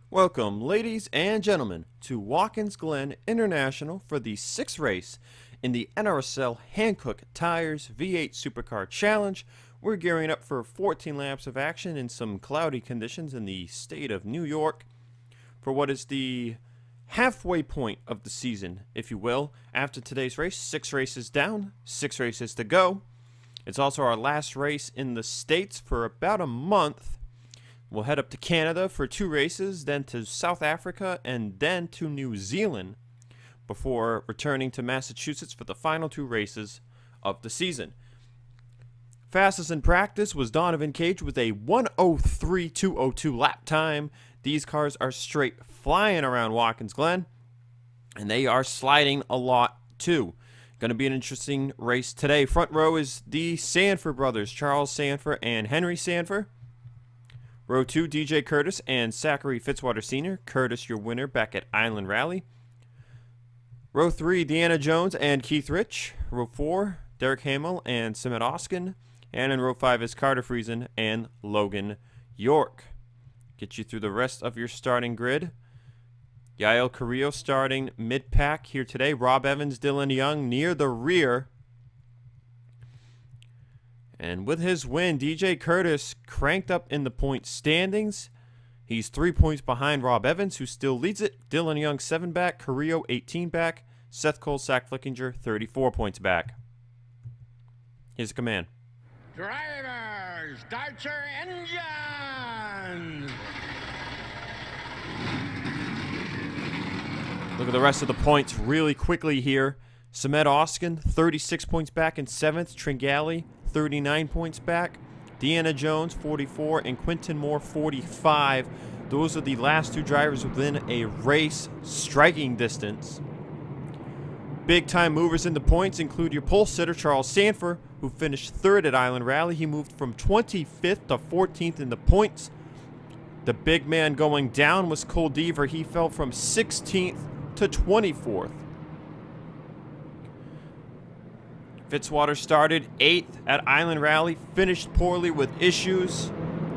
Welcome, ladies and gentlemen, to Watkins Glen International for the 6th race in the NRSL Hankook Tyres V8 Supercar Challenge. We're gearing up for 14 laps of action in some cloudy conditions in the state of New York for what is the halfway point of the season, if you will. After today's race, 6 races down, 6 races to go. It's also our last race in the States for about a month. We'll head up to Canada for 2 races, then to South Africa, and then to New Zealand before returning to Massachusetts for the final 2 races of the season. Fastest in practice was Donovan Cage with a 1:03.202 lap time. These cars are straight flying around Watkins Glen, and they are sliding a lot too. Going to be an interesting race today. Front row is the Sanford brothers, Charles Sanford and Henry Sanford. Row 2, DJ Curtis and Zachary Fitzwater Sr. Curtis, your winner back at Island Rally. Row 3, Deanna Jones and Keith Rich. Row 4, Derek Hamill and Simmet Oskin. And in row 5 is Carter Friesen and Logan York. Get you through the rest of your starting grid. Yael Carrillo starting mid-pack here today. Rob Evans, Dylan Young near the rear. And with his win, DJ Curtis cranked up in the point standings. He's 3 points behind Rob Evans, who still leads it. Dylan Young 7 back, Carrillo 18 back, Seth Cole, Zach Flickinger 34 points back. Here's a command. Drivers, start your engines! Look at the rest of the points really quickly here. Simmet Oskin, 36 points back in 7th. Tringali, 39 points back. Deanna Jones, 44. And Quinton Moore, 45. Those are the last 2 drivers within a race striking distance. Big-time movers in the points include your pole sitter, Charles Sanford, who finished 3rd at Island Rally. He moved from 25th to 14th in the points. The big man going down was Cole Deaver. He fell from 16th to 24th. Fitzwater started 8th at Island Rally, finished poorly with issues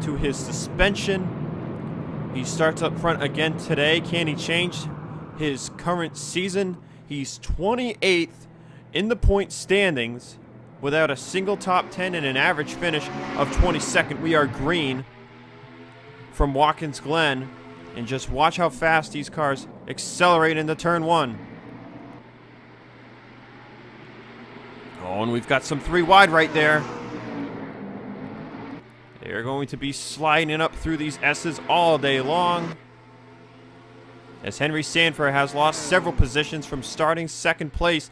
to his suspension. He starts up front again today. Can he change his current season? He's 28th in the point standings without a single top 10 and an average finish of 22nd. We are green from Watkins Glen, and just watch how fast these cars accelerate into turn 1. Oh, and we've got some 3 wide right there. They're going to be sliding up through these S's all day long, as Henry Sanford has lost several positions from starting 2nd place.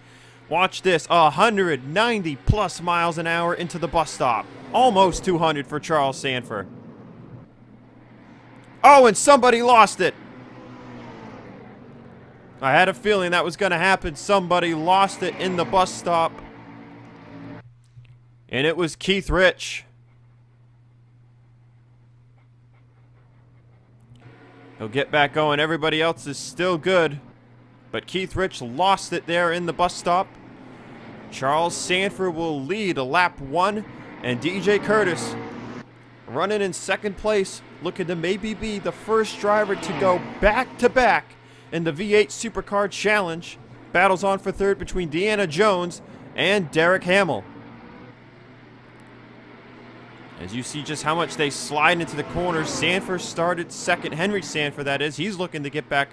Watch this, 190 plus miles an hour into the bus stop. Almost 200 for Charles Sanford. Oh, and somebody lost it. I had a feeling that was going to happen. Somebody lost it in the bus stop. And it was Keith Rich. He'll get back going. Everybody else is still good. But Keith Rich lost it there in the bus stop. Charles Sanford will lead a lap 1. And DJ Curtis running in 2nd place, looking to maybe be the first driver to go back-to-back in the V8 Supercar Challenge. Battles on for 3rd between Deanna Jones and Derek Hamill. As you see just how much they slide into the corners. Sanford started 2nd. Henry Sanford, that is. He's looking to get back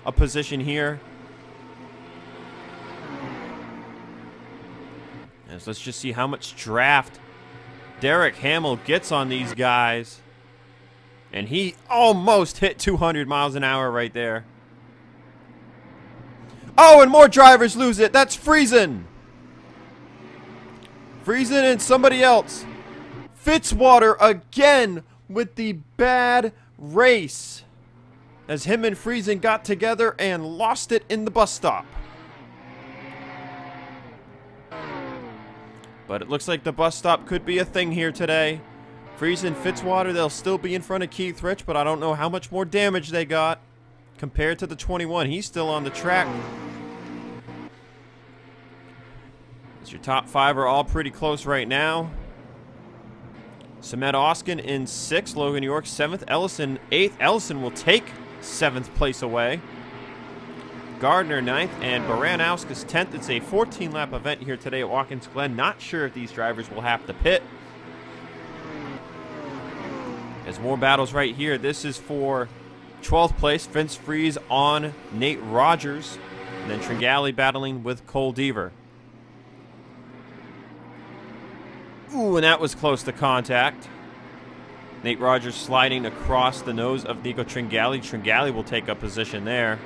a position here. As let's just see how much draft Derek Hamill gets on these guys. And he almost hit 200 miles an hour right there. Oh, and more drivers lose it. That's Friesen. Friesen and somebody else. Fitzwater again with the bad race, as him and Friesen got together and lost it in the bus stop. But it looks like the bus stop could be a thing here today. Friesen, Fitzwater, they'll still be in front of Keith Rich, but I don't know how much more damage they got compared to the 21. He's still on the track. As your top 5 are all pretty close right now. Simmet Oskin in 6th, Logan York 7th, Ellison 8th. Ellison will take 7th place away. Gardner 9th and Baranowski's 10th. It's a 14-lap event here today at Watkins Glen. Not sure if these drivers will have to pit. There's more battles right here. This is for 12th place. Vince Freeze on Nate Rogers. And then Tringali battling with Cole Deaver. Ooh, and that was close to contact. Nate Rogers sliding across the nose of Nico Tringali. Tringali will take a position there.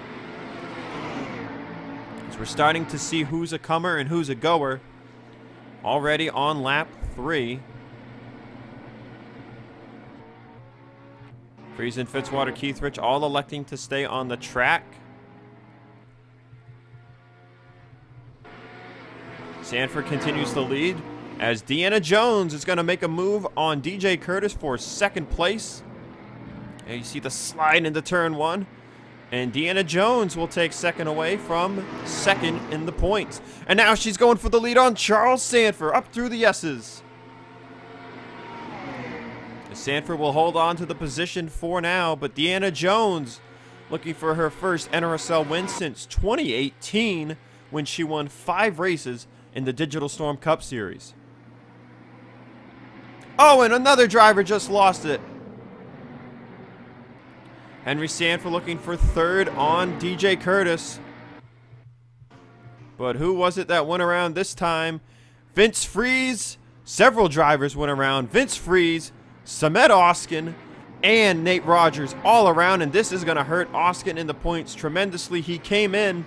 So we're starting to see who's a comer and who's a goer. Already on lap 3. Friesen, Fitzwater, Keithrich all electing to stay on the track. Sanford continues to lead as Deanna Jones is going to make a move on DJ Curtis for 2nd place. And you see the slide into turn 1. And Deanna Jones will take 2nd away from 2nd in the points. And now she's going for the lead on Charles Sanford up through the S's. Sanford will hold on to the position for now, but Deanna Jones looking for her first NRSL win since 2018 when she won 5 races in the Digital Storm Cup Series. Oh, and another driver just lost it. Henry Sanford looking for 3rd on DJ Curtis. But who was it that went around this time? Vince Freeze. Several drivers went around. Vince Freeze, Samet Oskin, and Nate Rogers all around. And this is going to hurt Oskin in the points tremendously. He came in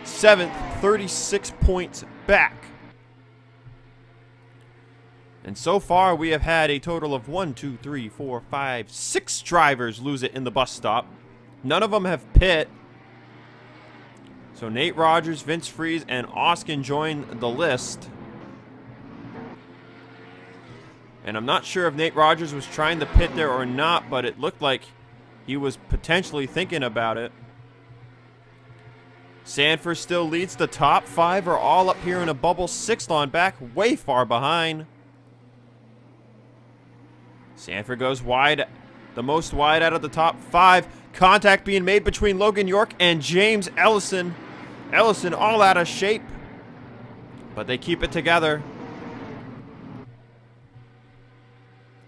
7th, 36 points back. And so far, we have had a total of 6 drivers lose it in the bus stop. None of them have pit. So Nate Rogers, Vince Freeze, and Oskin join the list. And I'm not sure if Nate Rogers was trying to pit there or not, but it looked like he was potentially thinking about it. Sanford still leads. The top 5 are all up here in a bubble. 6th on back, way far behind. Sanford goes wide, the most wide out of the top 5. Contact being made between Logan York and James Ellison. Ellison all out of shape, but they keep it together.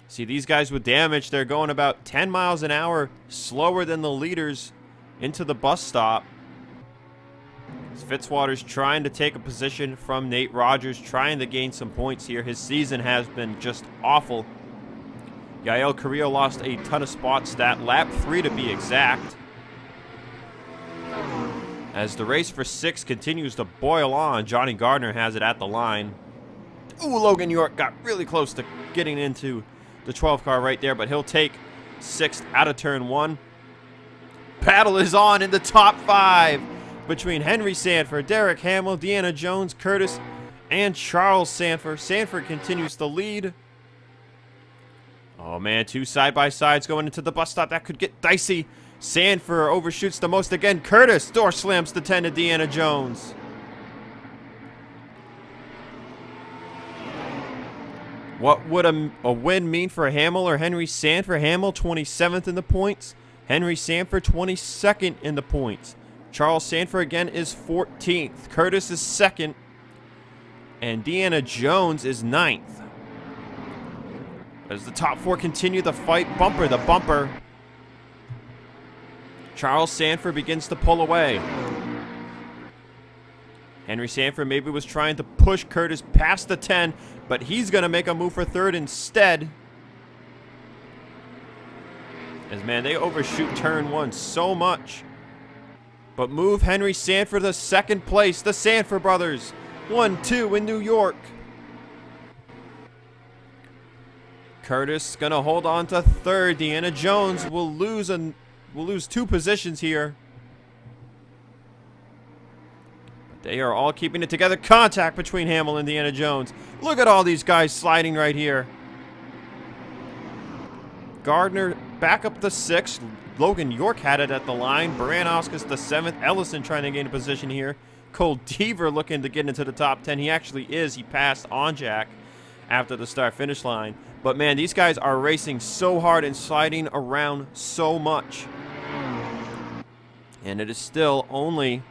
See, these guys with damage, they're going about 10 miles an hour slower than the leaders into the bus stop. Fitzwater's trying to take a position from Nate Rogers, trying to gain some points here. His season has been just awful. Yael Carrillo lost a ton of spots, that lap 3 to be exact. As the race for 6 continues to boil on, Johnny Gardner has it at the line. Ooh, Logan York got really close to getting into the 12 car right there, but he'll take 6th out of turn 1. Battle is on in the top 5 between Henry Sanford, Derek Hamill, Deanna Jones, Curtis, and Charles Sanford. Sanford continues to lead. Oh man, 2 side-by-sides going into the bus stop. That could get dicey. Sanford overshoots the most again. Curtis door slams the 10 to Deanna Jones. What would a win mean for Hamill or Henry Sanford? Hamill 27th in the points. Henry Sanford 22nd in the points. Charles Sanford again is 14th. Curtis is 2nd. And Deanna Jones is 9th. As the top 4 continue the fight, bumper to bumper. Charles Sanford begins to pull away. Henry Sanford maybe was trying to push Curtis past the 10, but he's going to make a move for 3rd instead. As, man, they overshoot turn 1 so much. But move Henry Sanford to 2nd place. The Sanford brothers, 1-2 in New York. Curtis going to hold on to 3rd. Deanna Jones will lose 2 positions here. But they are all keeping it together. Contact between Hamill and Deanna Jones. Look at all these guys sliding right here. Gardner back up to 6th. Logan York had it at the line. Baranowski's the 7th. Ellison trying to gain a position here. Cole Deaver looking to get into the top 10. He actually is. He passed on Jack after the start-finish line. But, man, these guys are racing so hard and sliding around so much. And it is still only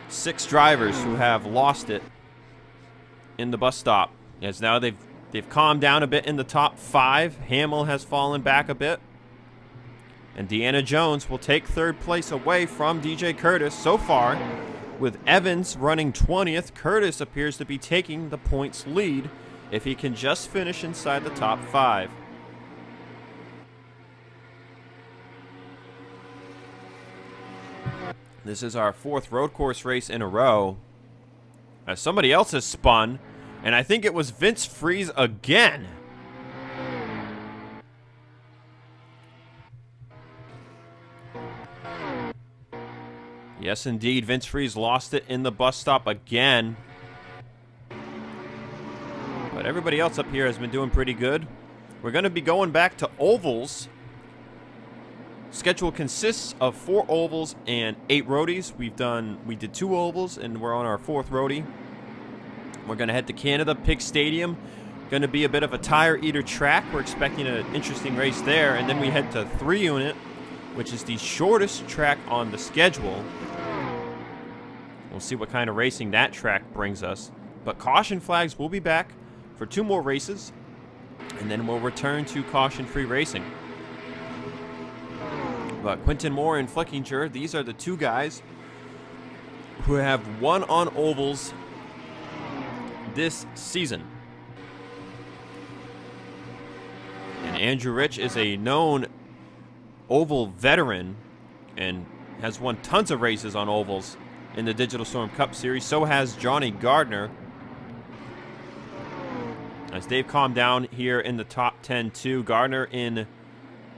6 drivers who have lost it in the bus stop. As now they've calmed down a bit in the top 5. Hamill has fallen back a bit. And Deanna Jones will take 3rd place away from DJ Curtis so far. With Evans running 20th, Curtis appears to be taking the points lead if he can just finish inside the top 5. This is our 4th road course race in a row. Somebody else has spun, and I think it was Vince Freeze again. Yes, indeed, Vince Freeze lost it in the bus stop again. But everybody else up here has been doing pretty good. We're going to be going back to ovals. Schedule consists of 4 ovals and 8 roadies. We did 2 ovals and we're on our 4th roadie. We're going to head to Canada Pig Stadium. Going to be a bit of a tire eater track. We're expecting an interesting race there. And then we head to 3 unit, which is the shortest track on the schedule. We'll see what kind of racing that track brings us. But caution flags will be back for 2 more races. And then we'll return to caution-free racing. But Quinton Moore and Flickinger, these are the 2 guys who have won on ovals this season. And Andrew Rich is a known oval veteran and has won tons of races on ovals in the Digital Storm Cup Series. So has Johnny Gardner. As they've calmed down here in the top 10 too. Gardner in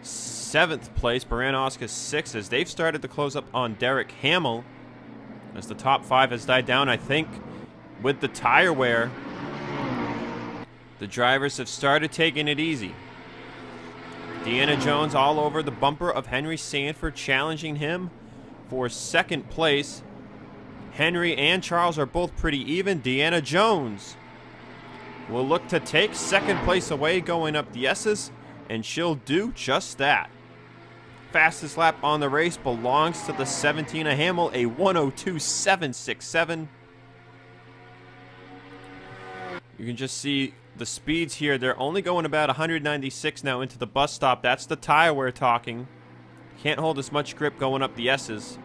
7th place, Baranowski's 6th, as they've started to close up on Derek Hamill. As the top 5 has died down, I think with the tire wear, the drivers have started taking it easy. Deanna Jones all over the bumper of Henry Sanford, challenging him for 2nd place. Henry and Charles are both pretty even. Deanna Jones will look to take 2nd place away going up the S's, and she'll do just that. Fastest lap on the race belongs to the 17 of Hamill, a 1:02.767. You can just see the speeds here. They're only going about 196 now into the bus stop. That's the tire we're talking. Can't hold as much grip going up the S's.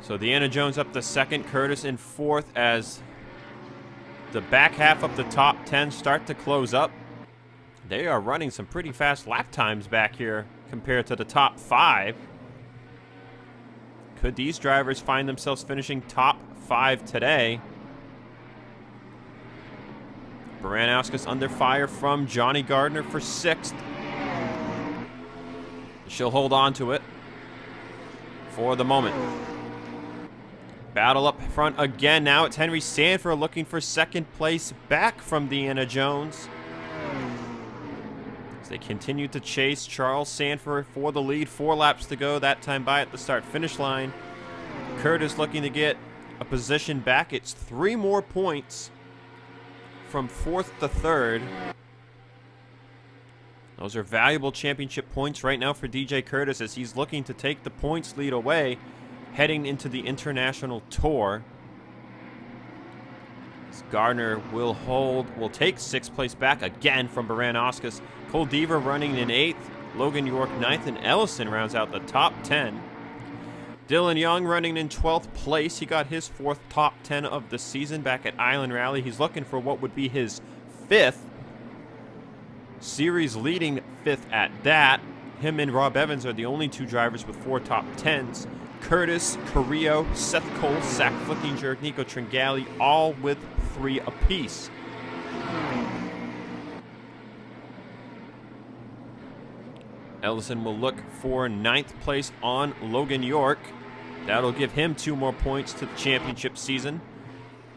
So Deanna Jones up to 2nd, Curtis in 4th as the back half of the top 10 start to close up. They are running some pretty fast lap times back here compared to the top 5. Could these drivers find themselves finishing top 5 today? Baranowski's under fire from Johnny Gardner for 6th. She'll hold on to it for the moment. Battle up front again. Now it's Henry Sanford looking for 2nd place back from Deanna Jones. As they continue to chase Charles Sanford for the lead. 4 laps to go, that time by at the start-finish line. Curtis looking to get a position back. It's 3 more points from 4th to 3rd. Those are valuable championship points right now for DJ Curtis as he's looking to take the points lead away heading into the international tour. Gardner will take 6th place back again from Baranowskis. Cole Deaver running in 8th, Logan York 9th, and Ellison rounds out the top 10. Dylan Young running in 12th place. He got his 4th top 10 of the season back at Island Rally. He's looking for what would be his 5th. Series leading 5th at that. Him and Rob Evans are the only 2 drivers with 4 top 10s. Curtis, Carrillo, Seth Cole, Zach Flickinger, Nico Tringali, all with 3 apiece. Ellison will look for 9th place on Logan York. That'll give him 2 more points to the championship season.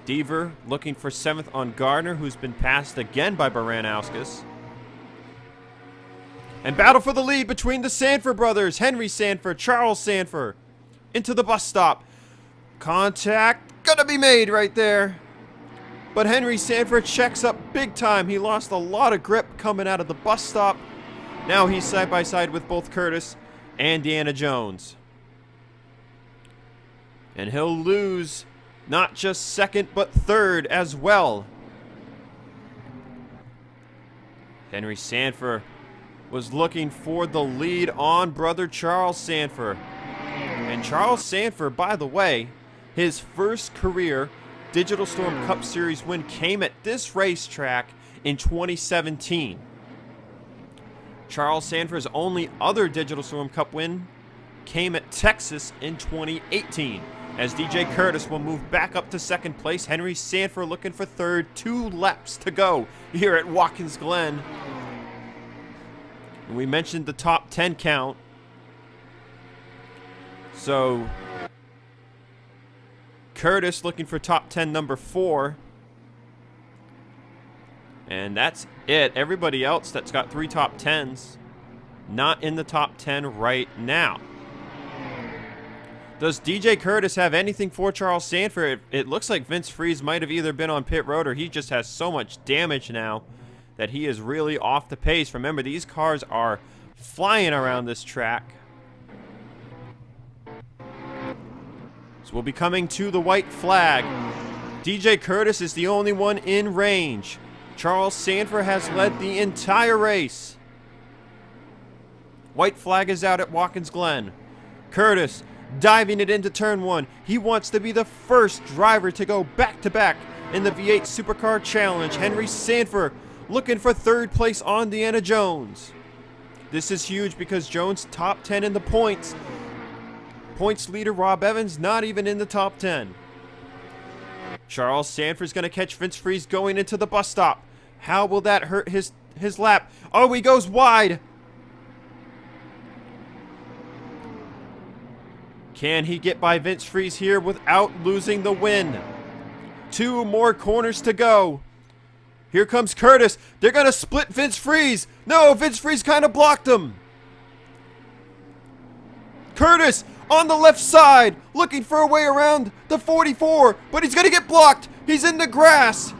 Deaver looking for 7th on Gardner, who's been passed again by Baranowskis. And battle for the lead between the Sanford brothers. Henry Sanford, Charles Sanford. Into the bus stop. Contact gonna be made right there. But Henry Sanford checks up big time. He lost a lot of grip coming out of the bus stop. Now he's side by side with both Curtis and Deanna Jones. And he'll lose not just second, but third as well. Henry Sanford was looking for the lead on brother Charles Sanford. And Charles Sanford, by the way, his first career Digital Storm Cup Series win came at this racetrack in 2017. Charles Sanford's only other Digital Storm Cup win came at Texas in 2018. As DJ Curtis will move back up to second place, Henry Sanford looking for third. 2 laps to go here at Watkins Glen. And we mentioned the top 10 count. So Curtis looking for top 10 number 4. And that's it. Everybody else that's got 3 top 10s not in the top 10 right now. Does DJ Curtis have anything for Charles Sanford? It looks like Vince Freeze might have either been on pit road or he just has so much damage now that he is really off the pace. Remember, these cars are flying around this track. So we'll be coming to the white flag. DJ Curtis is the only one in range. Charles Sanford has led the entire race. White flag is out at Watkins Glen. Curtis diving it into turn 1. He wants to be the first driver to go back-to-back in the V8 Supercar Challenge. Henry Sanford looking for third place on Deanna Jones. This is huge because Jones top 10 in the points. Points leader Rob Evans not even in the top 10. Charles Sanford's going to catch Vince Freeze going into the bus stop. How will that hurt his lap? Oh, he goes wide. Can he get by Vince Freeze here without losing the win? 2 more corners to go. Here comes Curtis. They're going to split Vince Freeze. No, Vince Freeze kind of blocked him. Curtis on the left side, looking for a way around the 44, but he's going to get blocked. He's in the grass.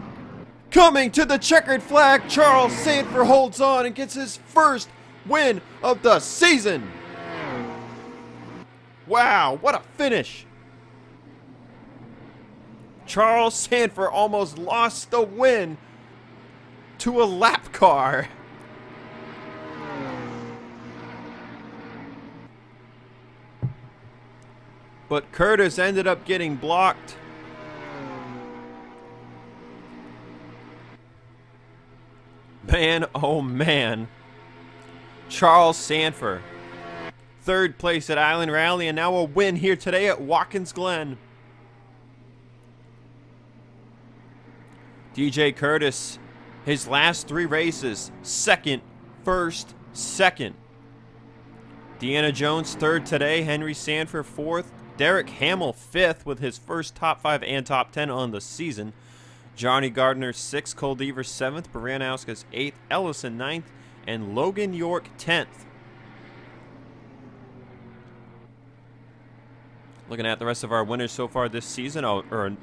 Coming to the checkered flag, Charles Sanford holds on and gets his first win of the season. Wow, what a finish. Charles Sanford almost lost the win to a lap car. But Curtis ended up getting blocked. Man, oh man. Charles Sanford. Third place at Island Rally and now a win here today at Watkins Glen. DJ Curtis, his last 3 races, second, first, second. Deanna Jones third today, Henry Sanford fourth, Derek Hamill fifth with his first top 5 and top 10 on the season. Johnny Gardner 6th, Cole Devers 7th, Baranowska's 8th, Ellison 9th, and Logan York 10th. Looking at the rest of our winners so far this season,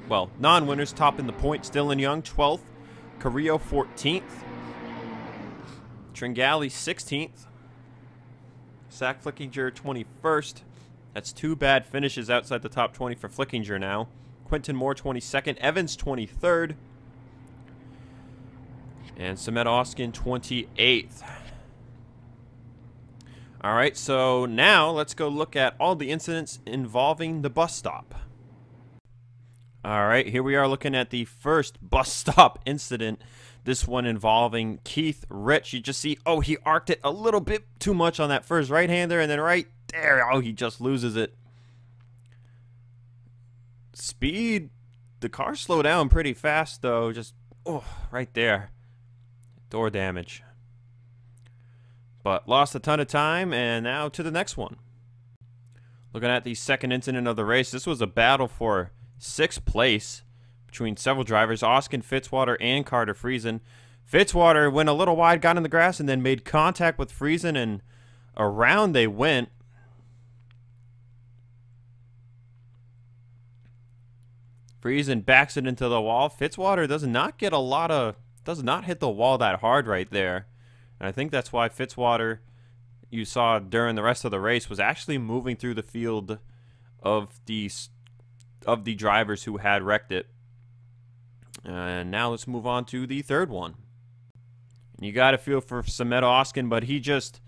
well, non-winners top in the points, Dylan Young 12th, Carrillo 14th, Tringali 16th, Zach Flickinger 21st. That's 2 bad finishes outside the top 20 for Flickinger now. Quentin Moore 22nd, Evans 23rd, and Samet Oskin 28th. All right, so now let's go look at all the incidents involving the bus stop. All right, here we are looking at the first bus stop incident. This one involving Keith Rich. You just see, oh, he arced it a little bit too much on that first right-hander, and then right there, oh, he just loses it. Speed, the car slowed down pretty fast, though. Just, oh, right there. Door damage. But lost a ton of time, and now to the next one. Looking at the second incident of the race, this was a battle for 6th place between several drivers, Oskin Fitzwater and Carter Friesen. Fitzwater went a little wide, got in the grass, and then made contact with Friesen, and around they went. Friesen backs it into the wall. Fitzwater does not hit the wall that hard right there. And I think that's why Fitzwater, you saw during the rest of the race was actually moving through the field of the drivers who had wrecked it. And now let's move on to the third one. You got to feel for Samet Oskin, but he just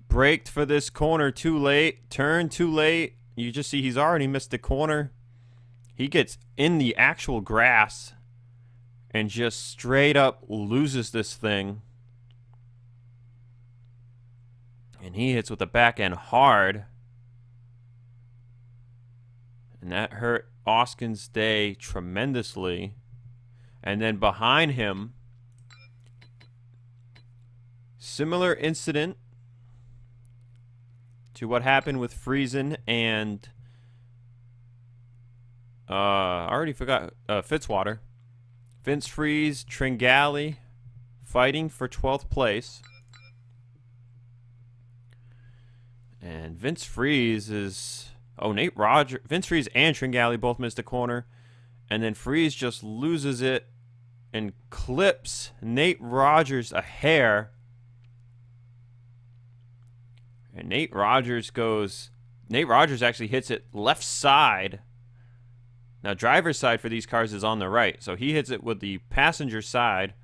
braked for this corner too late, turned too late. You just see he's already missed the corner. He gets in the actual grass and just straight up loses this thing. And he hits with the back end hard. And that hurt Oskin's day tremendously. And then behind him, similar incident to what happened with Friesen and I already forgot Fitzwater. Vince Friese, Tringali fighting for 12th place. And Vince Friese is... Oh, Vince Friese and Tringali both missed a corner. And then Friese just loses it and clips Nate Rogers a hair. And Nate Rogers actually hits it left side. Now, driver's side for these cars is on the right, so he hits it with the passenger side.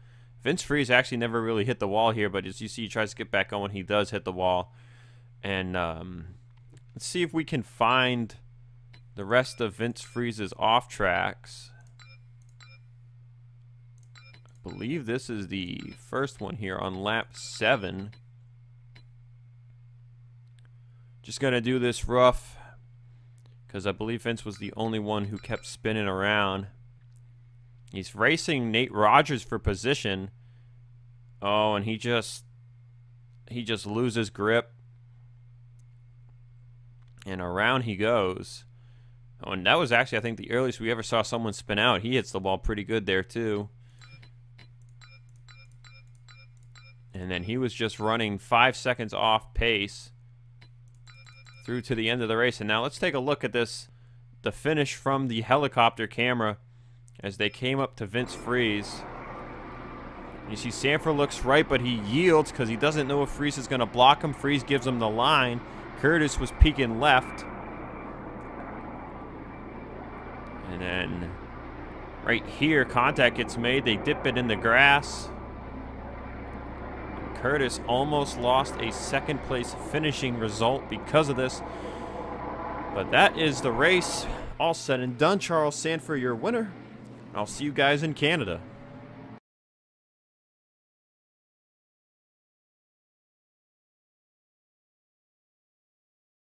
Vince Friese actually never really hit the wall here, but as you see, he tries to get back going. He does hit the wall. And let's see if we can find the rest of Vince Friese's off tracks. I believe this is the first one here on lap 7. Just going to do this rough, because I believe Vince was the only one who kept spinning around. He's racing Nate Rogers for position. Oh, and he just loses grip. And around he goes. Oh, and that was actually, I think, the earliest we ever saw someone spin out. He hits the ball pretty good there, too. And then he was just running 5 seconds off pace through to the end of the race. And now let's take a look at this, the finish from the helicopter camera as they came up to Vince Friese. You see Sanford looks right, but he yields because he doesn't know if Friese is going to block him. Friese gives him the line. Curtis was peeking left. And then right here, contact gets made. They dip it in the grass. Curtis almost lost a second place finishing result because of this. But that is the race all said and done. Charles Sanford, your winner. I'll see you guys in Canada.